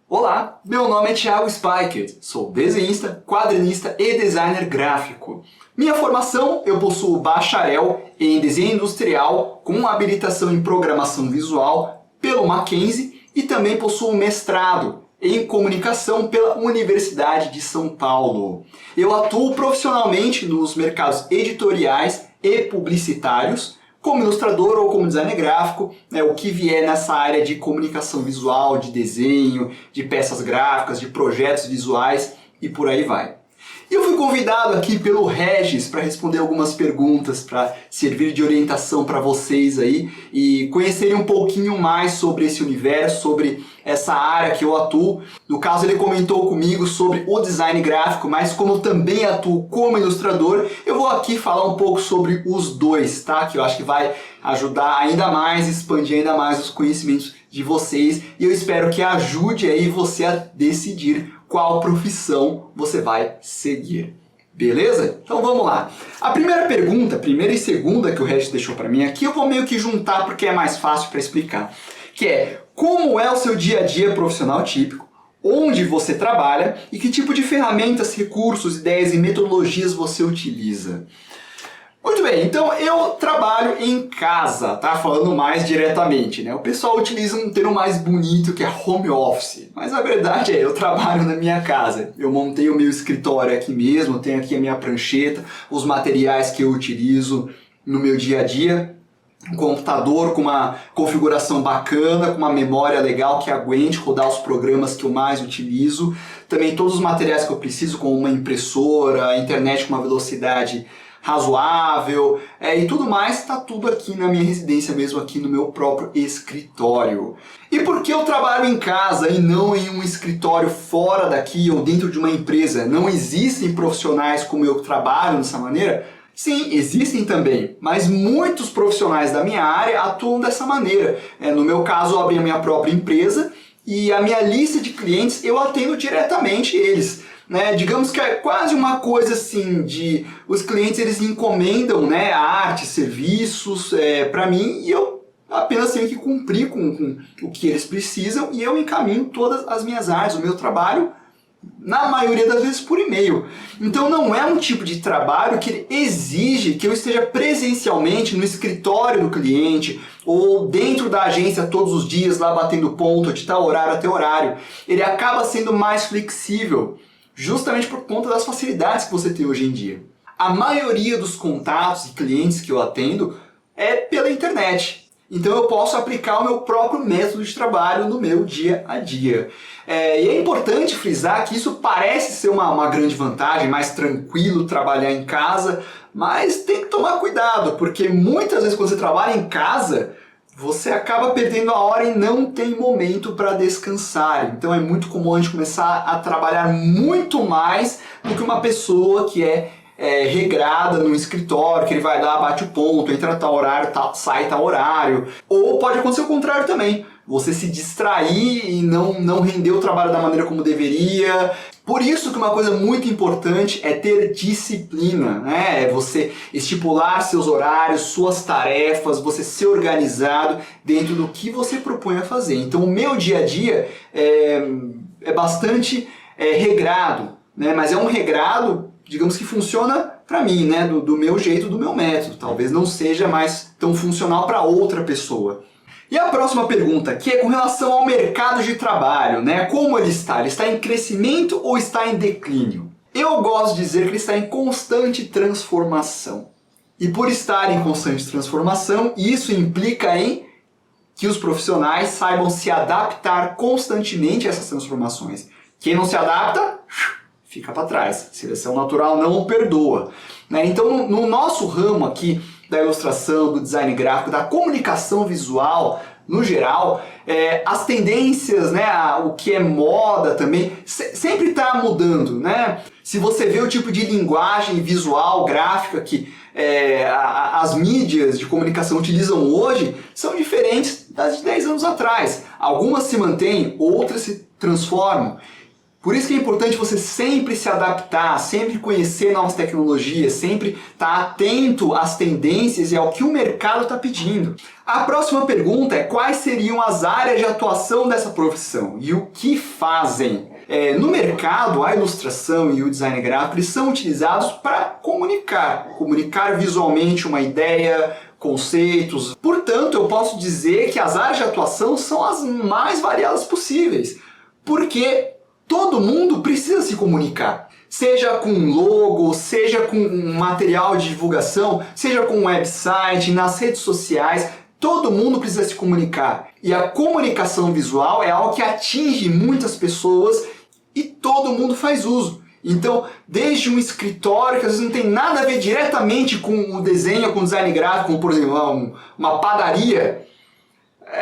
Olá, meu nome é Thiago Speicher, sou desenhista, quadrinista e designer gráfico. Minha formação, eu possuo bacharel em desenho industrial com habilitação em programação visual pelo Mackenzie e também possuo mestrado em comunicação pela Universidade de São Paulo. Eu atuo profissionalmente nos mercados editoriais e publicitários, como ilustrador ou como designer gráfico, o que vier nessa área de comunicação visual, de desenho, de peças gráficas, de projetos visuais e por aí vai. Eu fui convidado aqui pelo Regis para responder algumas perguntas, para servir de orientação para vocês aí e conhecerem um pouquinho mais sobre esse universo, sobre essa área que eu atuo. No caso, ele comentou comigo sobre o design gráfico, mas como eu também atuo como ilustrador, eu vou aqui falar um pouco sobre os dois, tá? Que eu acho que vai ajudar ainda mais, expandir ainda mais os conhecimentos de vocês e eu espero que ajude aí você a decidir qual profissão você vai seguir. Beleza? Então vamos lá. A primeira pergunta, primeira e segunda que o Regis deixou para mim aqui, eu vou meio que juntar porque é mais fácil para explicar. Que é, como é o seu dia a dia profissional típico, onde você trabalha e que tipo de ferramentas, recursos, ideias e metodologias você utiliza. Muito bem, então eu trabalho em casa, tá? Falando mais diretamente, né? O pessoal utiliza um termo mais bonito que é home office, mas a verdade é, eu trabalho na minha casa. Eu montei o meu escritório aqui mesmo, tenho aqui a minha prancheta, os materiais que eu utilizo no meu dia a dia, um computador com uma configuração bacana, com uma memória legal que aguente rodar os programas que eu mais utilizo, também todos os materiais que eu preciso, como uma impressora, internet com uma velocidade razoável e tudo mais, está tudo aqui na minha residência mesmo, aqui no meu próprio escritório. E por que eu trabalho em casa e não em um escritório fora daqui ou dentro de uma empresa? Não existem profissionais como eu que trabalham dessa maneira? Sim, existem também, mas muitos profissionais da minha área atuam dessa maneira. No meu caso, eu abri a minha própria empresa e a minha lista de clientes eu atendo diretamente eles. Digamos que é quase uma coisa assim de os clientes eles encomendam arte, serviços para mim e eu apenas tenho que cumprir com o que eles precisam e eu encaminho todas as minhas artes, o meu trabalho, na maioria das vezes por e-mail. Então não é um tipo de trabalho que exige que eu esteja presencialmente no escritório do cliente ou dentro da agência todos os dias lá batendo ponto de tal horário até horário. Ele acaba sendo mais flexível, justamente por conta das facilidades que você tem hoje em dia. A maioria dos contatos e clientes que eu atendo é pela internet. Então eu posso aplicar o meu próprio método de trabalho no meu dia a dia. E é importante frisar que isso parece ser uma grande vantagem, mais tranquilo trabalhar em casa, mas tem que tomar cuidado, porque muitas vezes quando você trabalha em casa, você acaba perdendo a hora e não tem momento para descansar. Então é muito comum a gente começar a trabalhar muito mais do que uma pessoa que é regrada no escritório, que ele vai lá, bate o ponto, entra a tal horário, sai tal horário. Ou pode acontecer o contrário também. Você se distrair e não render o trabalho da maneira como deveria. Por isso que uma coisa muito importante é ter disciplina, É você estipular seus horários, suas tarefas, você ser organizado dentro do que você propõe a fazer. Então o meu dia a dia é bastante regrado, Mas é um regrado, digamos que funciona para mim, do meu jeito, do meu método. Talvez não seja mais tão funcional para outra pessoa. E a próxima pergunta, que é com relação ao mercado de trabalho, Como ele está? Ele está em crescimento ou está em declínio? Eu gosto de dizer que ele está em constante transformação. E por estar em constante transformação, isso implica em que os profissionais saibam se adaptar constantemente a essas transformações. Quem não se adapta, fica para trás. Seleção natural não o perdoa. Então, no nosso ramo aqui da ilustração, do design gráfico, da comunicação visual, no geral, as tendências, o que é moda também, sempre está mudando, Se você vê o tipo de linguagem visual, gráfica que as mídias de comunicação utilizam hoje, são diferentes das de 10 anos atrás. Algumas se mantêm, outras se transformam. Por isso que é importante você sempre se adaptar, sempre conhecer novas tecnologias, sempre estar atento às tendências e ao que o mercado está pedindo. A próxima pergunta é: quais seriam as áreas de atuação dessa profissão e o que fazem? No mercado, a ilustração e o design gráfico eles são utilizados para comunicar visualmente uma ideia, conceitos. Portanto, eu posso dizer que as áreas de atuação são as mais variadas possíveis, porque todo mundo precisa se comunicar, seja com logo, seja com um material de divulgação, seja com um website, nas redes sociais. Todo mundo precisa se comunicar. E a comunicação visual é algo que atinge muitas pessoas e todo mundo faz uso. Então, desde um escritório que às vezes não tem nada a ver diretamente com o desenho, com o design gráfico, como por exemplo uma padaria,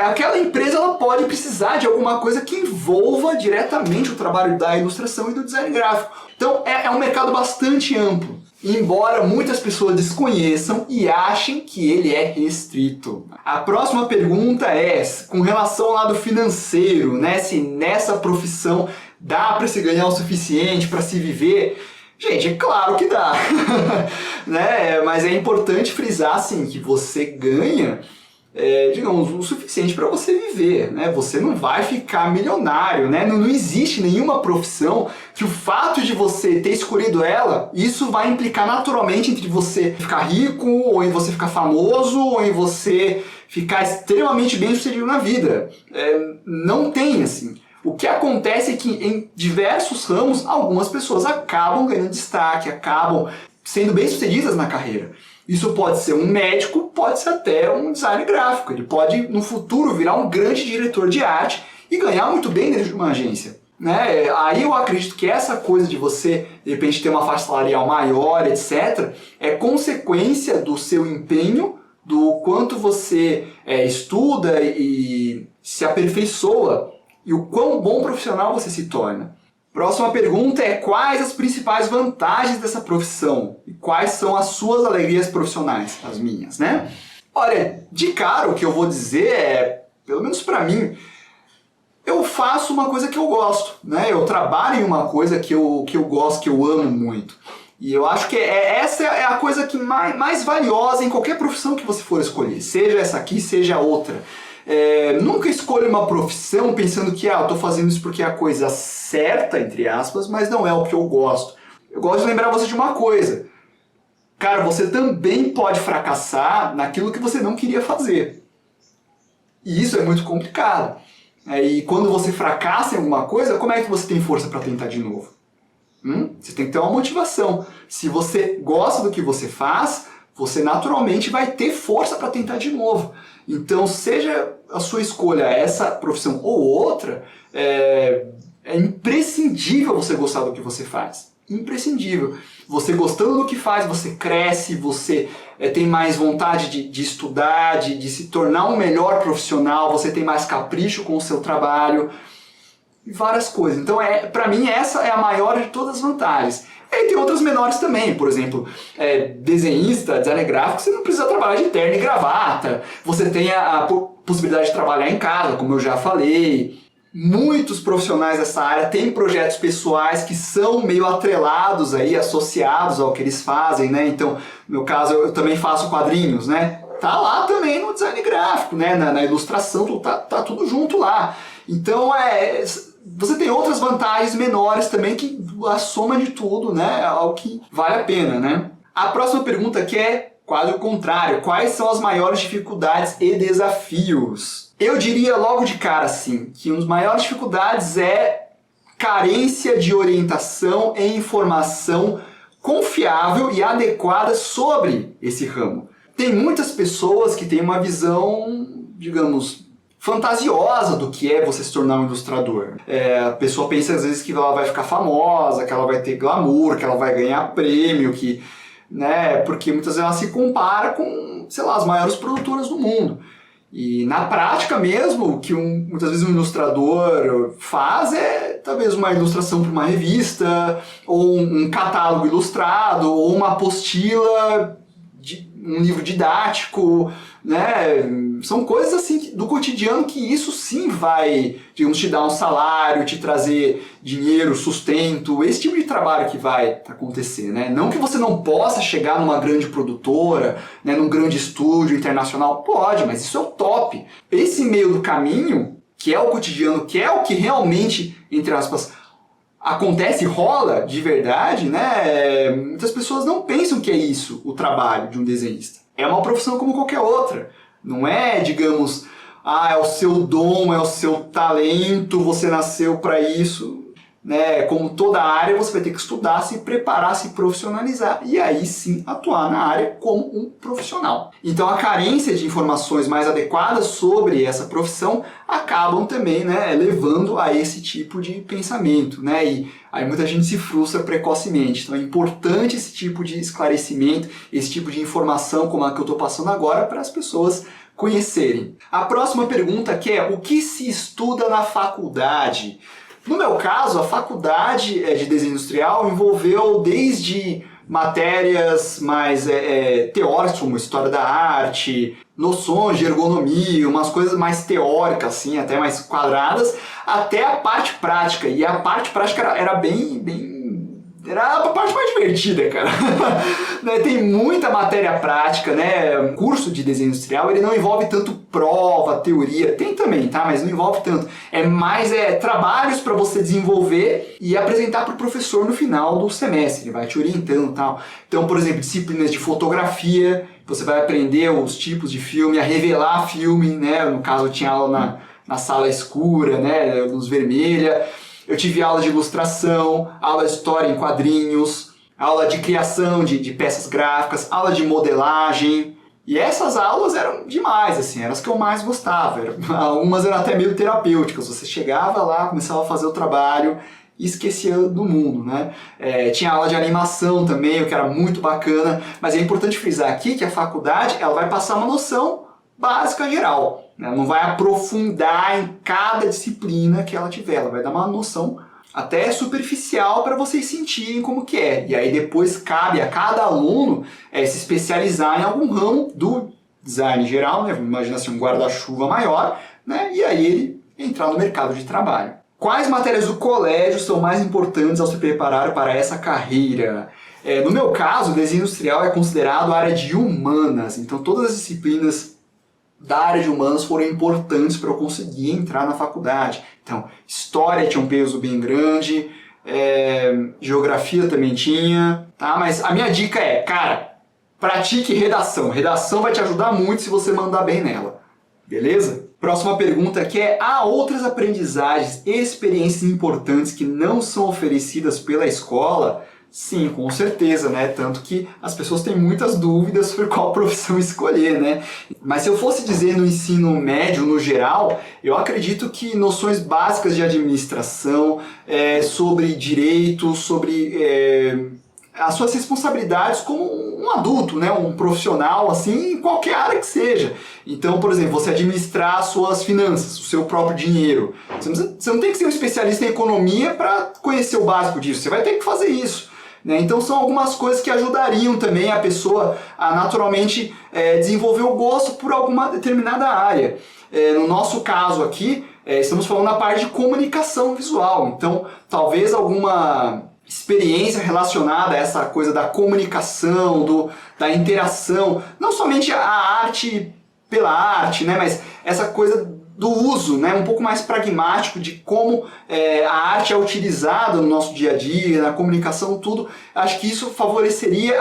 aquela empresa ela pode precisar de alguma coisa que envolva diretamente o trabalho da ilustração e do design gráfico. Então é um mercado bastante amplo, embora muitas pessoas desconheçam e achem que ele é restrito. A próxima pergunta é com relação ao lado financeiro, né? Se nessa profissão dá para se ganhar o suficiente para se viver. Gente, é claro que dá, né? Mas é importante frisar assim, que você ganha digamos, o suficiente para você viver, né? Você não vai ficar milionário, né? Não existe nenhuma profissão que o fato de você ter escolhido ela, isso vai implicar naturalmente entre você ficar rico, ou em você ficar famoso, ou em você ficar extremamente bem sucedido na vida. Não tem assim. O que acontece é que em diversos ramos, algumas pessoas acabam ganhando destaque, acabam sendo bem-sucedidas na carreira. Isso pode ser um médico, pode ser até um designer gráfico. Ele pode, no futuro, virar um grande diretor de arte e ganhar muito bem dentro de uma agência, né? Aí eu acredito que essa coisa de você, de repente, ter uma faixa salarial maior, etc., é consequência do seu empenho, do quanto você estuda e se aperfeiçoa e o quão bom profissional você se torna. Próxima pergunta é: quais as principais vantagens dessa profissão? E quais são as suas alegrias profissionais? As minhas, né? Olha, de cara o que eu vou dizer é, pelo menos pra mim, eu faço uma coisa que eu gosto, né? Eu trabalho em uma coisa que eu gosto, que eu amo muito. E eu acho que essa é a coisa que mais valiosa em qualquer profissão que você for escolher. Seja essa aqui, seja outra. Nunca escolha uma profissão pensando que eu estou fazendo isso porque é a coisa certa, entre aspas, mas não é o que eu gosto. Eu gosto de lembrar você de uma coisa. Cara, você também pode fracassar naquilo que você não queria fazer. E isso é muito complicado. E quando você fracassa em alguma coisa, como é que você tem força para tentar de novo? Você tem que ter uma motivação. Se você gosta do que você faz, você naturalmente vai ter força para tentar de novo. Então, seja a sua escolha essa profissão ou outra, é imprescindível você gostar do que você faz. Imprescindível. Você gostando do que faz, você cresce, você tem mais vontade de estudar, de se tornar um melhor profissional, você tem mais capricho com o seu trabalho e várias coisas. Então, para mim, essa é a maior de todas as vantagens. E tem outras menores também, por exemplo, desenhista, designer gráfico, você não precisa trabalhar de terno e gravata, você tem a possibilidade de trabalhar em casa, como eu já falei. Muitos profissionais dessa área têm projetos pessoais que são meio atrelados aí, associados ao que eles fazem, né? Então, no meu caso, eu também faço quadrinhos, né? Tá lá também no design gráfico, né? Na ilustração, tá tudo junto lá. Então, você tem outras vantagens menores também que a soma de tudo, né, é algo que vale a pena, né? A próxima pergunta aqui é quase o contrário. Quais são as maiores dificuldades e desafios? Eu diria logo de cara assim, que uma das maiores dificuldades é carência de orientação e informação confiável e adequada sobre esse ramo. Tem muitas pessoas que têm uma visão, digamos, fantasiosa do que é você se tornar um ilustrador. A pessoa pensa às vezes que ela vai ficar famosa, que ela vai ter glamour, que ela vai ganhar prêmio, porque muitas vezes ela se compara com, sei lá, as maiores produtoras do mundo. E na prática mesmo, o que muitas vezes um ilustrador faz é talvez uma ilustração para uma revista, ou um catálogo ilustrado, ou uma apostila, um livro didático, né? São coisas assim do cotidiano que isso sim vai, digamos, te dar um salário, te trazer dinheiro, sustento, esse tipo de trabalho que vai acontecer, né? Não que você não possa chegar numa grande produtora, né, num grande estúdio internacional, pode, mas isso é o top. Esse meio do caminho, que é o cotidiano, que é o que realmente, entre aspas, acontece, rola de verdade, né? Muitas pessoas não pensam que é isso o trabalho de um desenhista. É uma profissão como qualquer outra. Não é, digamos, é o seu dom, é o seu talento, você nasceu para isso. Né? Como toda área, você vai ter que estudar, se preparar, se profissionalizar e aí sim atuar na área como um profissional. Então a carência de informações mais adequadas sobre essa profissão acabam também, né, levando a esse tipo de pensamento, né? E aí muita gente se frustra precocemente. Então é importante esse tipo de esclarecimento, esse tipo de informação como a que eu estou passando agora para as pessoas conhecerem. A próxima pergunta que é: o que se estuda na faculdade? No meu caso, a faculdade de desenho industrial envolveu desde matérias mais teóricas, como história da arte, noções de ergonomia, umas coisas mais teóricas, assim, até mais quadradas, até a parte prática. E a parte prática era era a parte mais divertida, cara. Tem muita matéria prática, né? O curso de desenho industrial, ele não envolve tanto prova, teoria. Tem também, tá? Mas não envolve tanto. É mais trabalhos para você desenvolver e apresentar para o professor no final do semestre. Ele vai te orientando e tal. Então, por exemplo, disciplinas de fotografia. Você vai aprender os tipos de filme, a revelar filme, né? No caso, eu tinha aula na sala escura, né? Luz vermelha. Eu tive aula de ilustração, aula de história em quadrinhos, aula de criação de peças gráficas, aula de modelagem. E essas aulas eram demais, assim, eram as que eu mais gostava. Algumas eram até meio terapêuticas. Você chegava lá, começava a fazer o trabalho e esquecia do mundo, né? Tinha aula de animação também, o que era muito bacana. Mas é importante frisar aqui que a faculdade ela vai passar uma noção básica geral. Ela não vai aprofundar em cada disciplina que ela tiver. Ela vai dar uma noção até superficial para vocês sentirem como que é. E aí depois cabe a cada aluno se especializar em algum ramo do design geral, né? Imagina assim, um guarda-chuva maior, né? E aí ele entrar no mercado de trabalho. Quais matérias do colégio são mais importantes ao se preparar para essa carreira? No meu caso, o desenho industrial é considerado a área de humanas. Então todas as disciplinas da área de humanas foram importantes para eu conseguir entrar na faculdade. Então, história tinha um peso bem grande, geografia também tinha, tá? Mas a minha dica é, cara, pratique redação. Redação vai te ajudar muito se você mandar bem nela, beleza? Próxima pergunta que é: há outras aprendizagens e experiências importantes que não são oferecidas pela escola? Sim, com certeza, né? Tanto que as pessoas têm muitas dúvidas sobre qual profissão escolher, né? Mas se eu fosse dizer no ensino médio, no geral, eu acredito que noções básicas de administração, sobre direito, sobre as suas responsabilidades como um adulto, né? Um profissional, assim, em qualquer área que seja. Então, por exemplo, você administrar as suas finanças, o seu próprio dinheiro. Você não tem que ser um especialista em economia para conhecer o básico disso, você vai ter que fazer isso. Então são algumas coisas que ajudariam também a pessoa a naturalmente desenvolver o gosto por alguma determinada área. No nosso caso aqui, estamos falando da parte de comunicação visual, então talvez alguma experiência relacionada a essa coisa da comunicação, da interação, não somente a arte pela arte, né, mas essa coisa do uso, né, um pouco mais pragmático de como a arte é utilizada no nosso dia a dia, na comunicação, tudo. Acho que isso favoreceria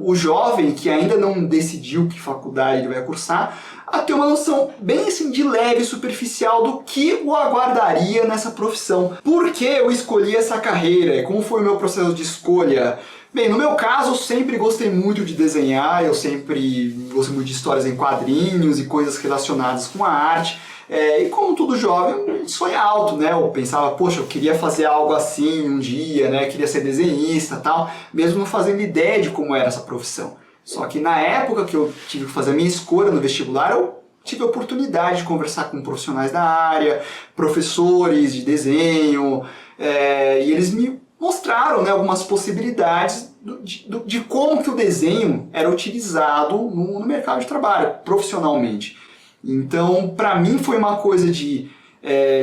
o jovem que ainda não decidiu que faculdade ele vai cursar, a ter uma noção bem assim de leve, superficial do que o aguardaria nessa profissão. Por que eu escolhi essa carreira? Como foi o meu processo de escolha? Bem, no meu caso, eu sempre gostei muito de desenhar, eu sempre gostei muito de histórias em quadrinhos e coisas relacionadas com a arte. E como todo jovem, sonho alto, né? Eu pensava, poxa, eu queria fazer algo assim um dia, né? Queria ser desenhista e tal, mesmo não fazendo ideia de como era essa profissão. Só que na época que eu tive que fazer a minha escolha no vestibular, eu tive a oportunidade de conversar com profissionais da área, professores de desenho, e eles me mostraram, né, algumas possibilidades de como que o desenho era utilizado no mercado de trabalho, profissionalmente. Então, para mim foi uma coisa de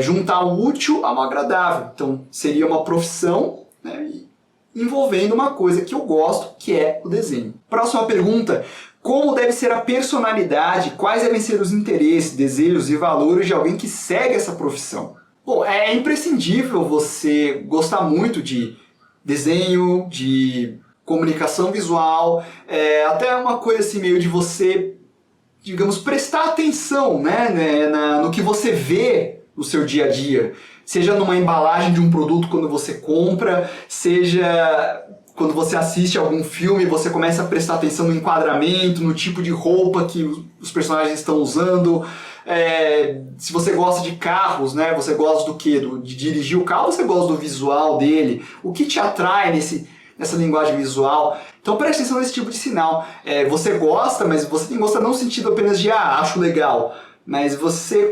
juntar o útil ao agradável. Então, seria uma profissão, né, envolvendo uma coisa que eu gosto, que é o desenho. Próxima pergunta: como deve ser a personalidade, quais devem ser os interesses, desejos e valores de alguém que segue essa profissão? Bom, é imprescindível você gostar muito de desenho, de comunicação visual, até uma coisa assim meio de você, digamos, prestar atenção, né, no que você vê no seu dia a dia. Seja numa embalagem de um produto quando você compra, seja quando você assiste algum filme, você começa a prestar atenção no enquadramento, no tipo de roupa que os personagens estão usando. Se você gosta de carros, né, você gosta do quê? De dirigir o carro, você gosta do visual dele? O que te atrai nessa linguagem visual? Então preste atenção nesse tipo de sinal. Você gosta, mas você tem que gostar não no sentido apenas de acho legal. Mas você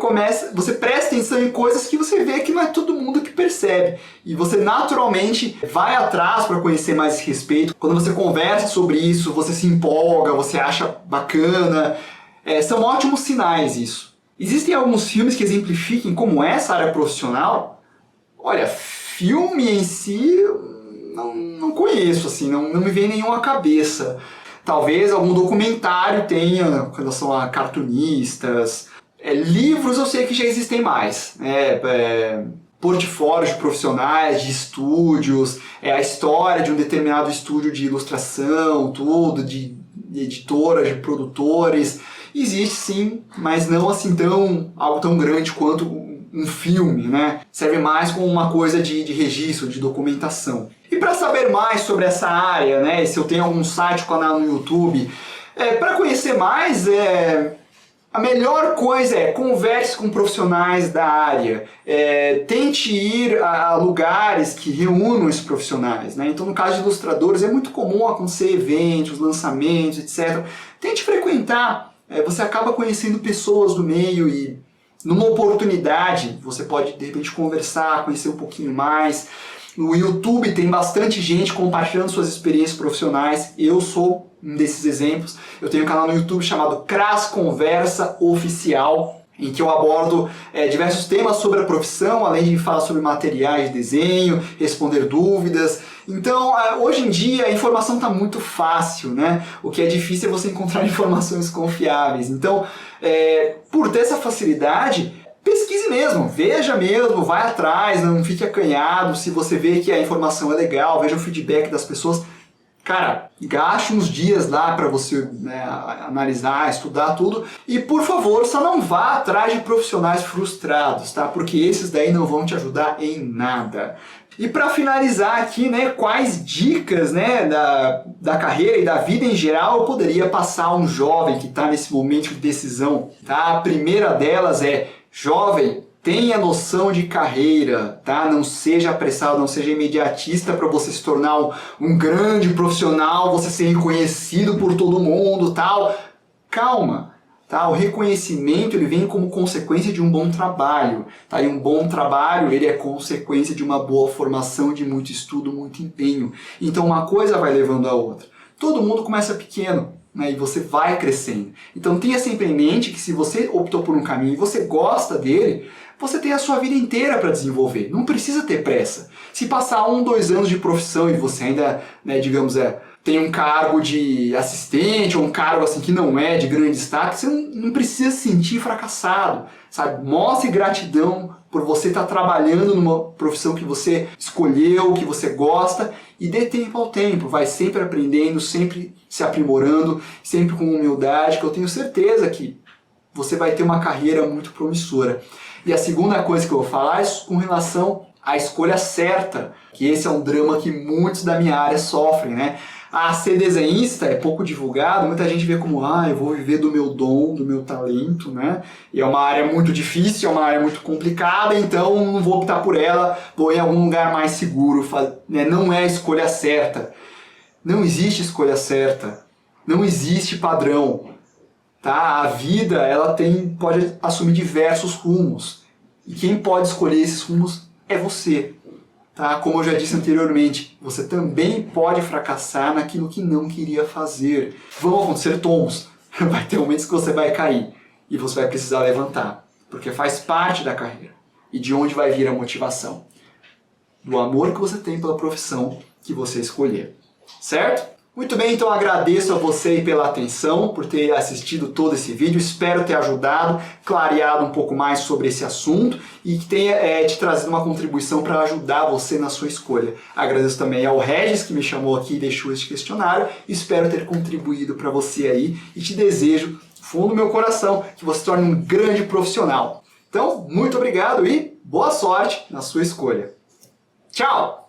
presta atenção em coisas que você vê que não é todo mundo que percebe. E você naturalmente vai atrás para conhecer mais esse respeito. Quando você conversa sobre isso, você se empolga, você acha bacana. São ótimos sinais isso. Existem alguns filmes que exemplifiquem como é essa área profissional? Olha, filme em si não conheço, assim, não me vem nenhum à cabeça. Talvez algum documentário tenha com relação a cartunistas. Livros eu sei que já existem mais. Portfólios de profissionais, de estúdios, a história de um determinado estúdio de ilustração, tudo, de editoras, de produtores. Existe sim, mas não assim algo tão grande quanto um filme, né? Serve mais como uma coisa de registro, de documentação. E para saber mais sobre essa área, né, se eu tenho algum site, canal no YouTube, para conhecer mais, a melhor coisa é converse com profissionais da área, tente ir a lugares que reúnam esses profissionais, né? Então, no caso de ilustradores, é muito comum acontecer eventos, lançamentos, etc. Tente frequentar, você acaba conhecendo pessoas do meio e numa oportunidade você pode, de repente, conversar, conhecer um pouquinho mais. No YouTube tem bastante gente compartilhando suas experiências profissionais. Eu sou um desses exemplos. Eu tenho um canal no YouTube chamado Cras Conversa Oficial, em que eu abordo diversos temas sobre a profissão, além de falar sobre materiais de desenho, responder dúvidas. Então, hoje em dia, a informação está muito fácil, né? O que é difícil é você encontrar informações confiáveis. Então, por ter essa facilidade, pesquise mesmo, veja mesmo, vai atrás, não fique acanhado. Se você vê que a informação é legal, veja o feedback das pessoas. Cara, gaste uns dias lá para você, né, analisar, estudar tudo. E, por favor, só não vá atrás de profissionais frustrados, tá? Porque esses daí não vão te ajudar em nada. E para finalizar aqui, né, quais dicas, né, da carreira e da vida em geral eu poderia passar a um jovem que está nesse momento de decisão, tá? A primeira delas é: jovem, tenha noção de carreira, tá? Não seja apressado, não seja imediatista para você se tornar um grande profissional, você ser reconhecido por todo mundo, tal. Calma, tá? O reconhecimento ele vem como consequência de um bom trabalho, tá? E um bom trabalho ele é consequência de uma boa formação, de muito estudo, muito empenho. Então uma coisa vai levando a outra. Todo mundo começa pequeno, né, e você vai crescendo. Então tenha sempre em mente que se você optou por um caminho e você gosta dele, você tem a sua vida inteira para desenvolver. Não precisa ter pressa. Se passar 1, 2 anos de profissão e você ainda, né, digamos, tem um cargo de assistente ou um cargo assim que não é de grande destaque, você não precisa se sentir fracassado, sabe? Mostre gratidão por você estar trabalhando numa profissão que você escolheu, que você gosta, e dê tempo ao tempo. Vai sempre aprendendo, sempre se aprimorando, sempre com humildade, que eu tenho certeza que você vai ter uma carreira muito promissora. E a segunda coisa que eu vou falar é com relação à escolha certa, que esse é um drama que muitos da minha área sofrem, né? Ser desenhista é pouco divulgado, muita gente vê como, eu vou viver do meu dom, do meu talento, né? E é uma área muito difícil, é uma área muito complicada, então não vou optar por ela, vou em algum lugar mais seguro, né? Não é a escolha certa. Não existe escolha certa, não existe padrão, tá? A vida, ela pode assumir diversos rumos, e quem pode escolher esses rumos é você. tá? Como eu já disse anteriormente, você também pode fracassar naquilo que não queria fazer. Vão acontecer tombos, vai ter momentos que você vai cair e você vai precisar levantar, porque faz parte da carreira. E de onde vai vir a motivação? Do amor que você tem pela profissão que você escolher, certo? Muito bem, então agradeço a você pela atenção, por ter assistido todo esse vídeo. Espero ter ajudado, clareado um pouco mais sobre esse assunto e que tenha te trazido uma contribuição para ajudar você na sua escolha. Agradeço também ao Regis, que me chamou aqui e deixou este questionário. Espero ter contribuído para você aí e te desejo, do fundo do meu coração, que você se torne um grande profissional. Então, muito obrigado e boa sorte na sua escolha. Tchau!